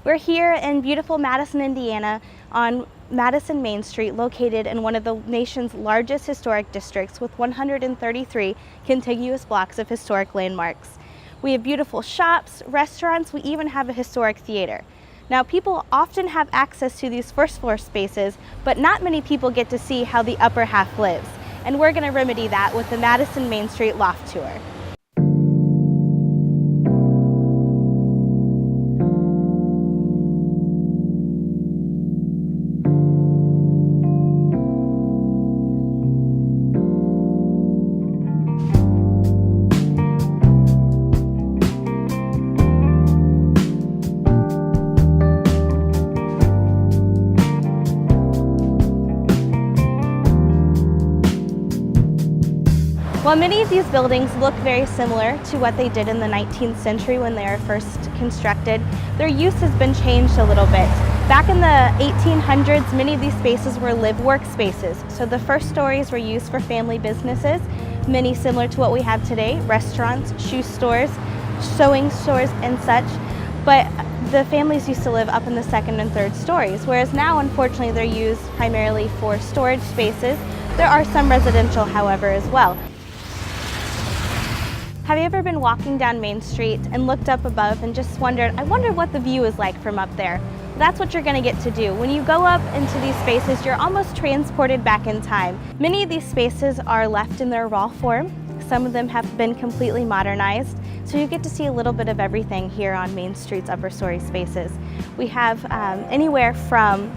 We're here in beautiful Madison, Indiana on Madison Main Street, located in one of the nation's largest historic districts with 133 contiguous blocks of historic landmarks. We have beautiful shops, restaurants, we even have a historic theater. Now, people often have access to these first floor spaces, but not many people get to see how the upper half lives. And we're going to remedy that with the Madison Main Street Loft Tour. While many of these buildings look very similar to what they did in the 19th century when they were first constructed, their use has been changed a little bit. Back in the 1800s, many of these spaces were live workspaces. So the first stories were used for family businesses, many similar to what we have today, restaurants, shoe stores, sewing stores, and such. But the families used to live up in the second and third stories, whereas now, unfortunately, they're used primarily for storage spaces. There are some residential, however, as well. Have you ever been walking down Main Street and looked up above and just wondered, I wonder what the view is like from up there? That's what you're going to get to do. When you go up into these spaces, you're almost transported back in time. Many of these spaces are left in their raw form. Some of them have been completely modernized. So you get to see a little bit of everything here on Main Street's upper story spaces. We have anywhere from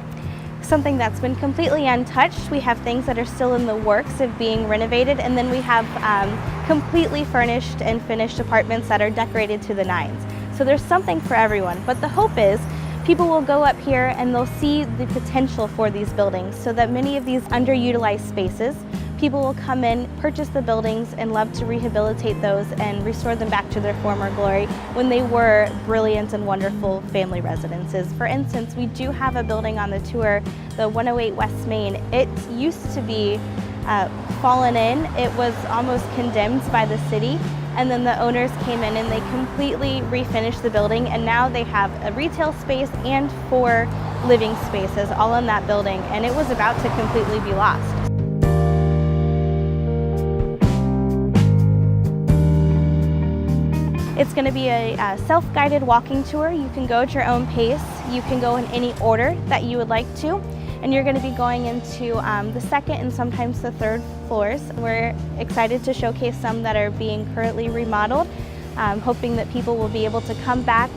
something that's been completely untouched. We have things that are still in the works of being renovated, and then we have completely furnished and finished apartments that are decorated to the nines. So there's something for everyone, but the hope is people will go up here and they'll see the potential for these buildings, so that many of these underutilized spaces, people will come in, purchase the buildings, and love to rehabilitate those and restore them back to their former glory when they were brilliant and wonderful family residences. For instance, we do have a building on the tour, the 108 West Main. It used to be fallen in. It was almost condemned by the city, and then the owners came in and they completely refinished the building, and now they have a retail space and 4 living spaces all in that building, and it was about to completely be lost. It's going to be a self-guided walking tour. You can go at your own pace. You can go in any order that you would like to. And you're going to be going into the second and sometimes the third floors. We're excited to showcase some that are being currently remodeled, hoping that people will be able to come back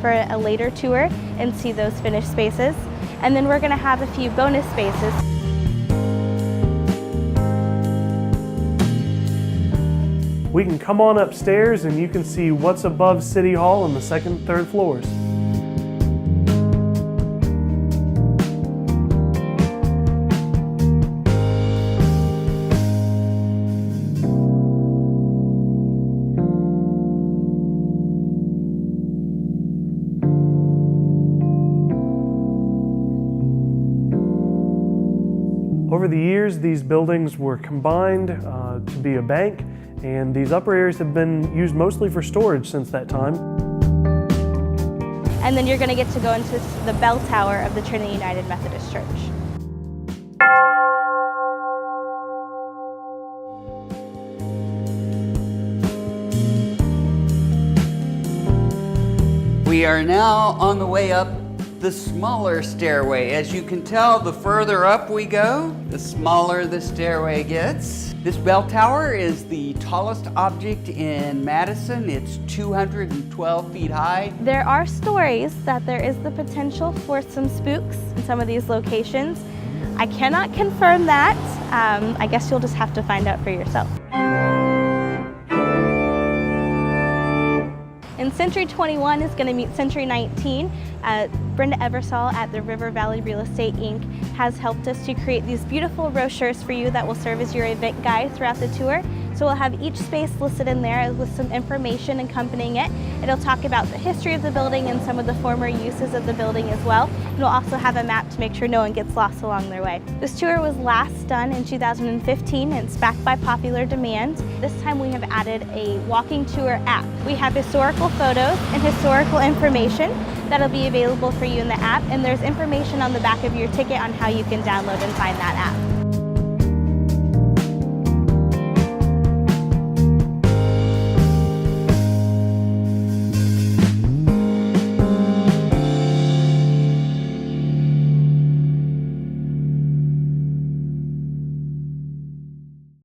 for a later tour and see those finished spaces. And then we're going to have a few bonus spaces. We can come on upstairs and you can see what's above City Hall on the second and third floors. Over the years, these buildings were combined to be a bank, and these upper areas have been used mostly for storage since that time. And then you're going to get to go into the bell tower of the Trinity United Methodist Church. We are now on the way up the smaller stairway. As you can tell, the further up we go, the smaller the stairway gets. This bell tower is the tallest object in Madison. It's 212 feet high. There are stories that there is the potential for some spooks in some of these locations. I cannot confirm that. I guess you'll just have to find out for yourself. And Century 21 is going to meet Century 19. Brenda Eversole at the River Valley Real Estate Inc. has helped us to create these beautiful brochures for you that will serve as your event guide throughout the tour. So we'll have each space listed in there with some information accompanying it. It'll talk about the history of the building and some of the former uses of the building as well. And we'll also have a map to make sure no one gets lost along their way. This tour was last done in 2015 and it's backed by popular demand. This time we have added a walking tour app. We have historical photos and historical information that'll be available for you in the app, and there's information on the back of your ticket on how you can download and find that app.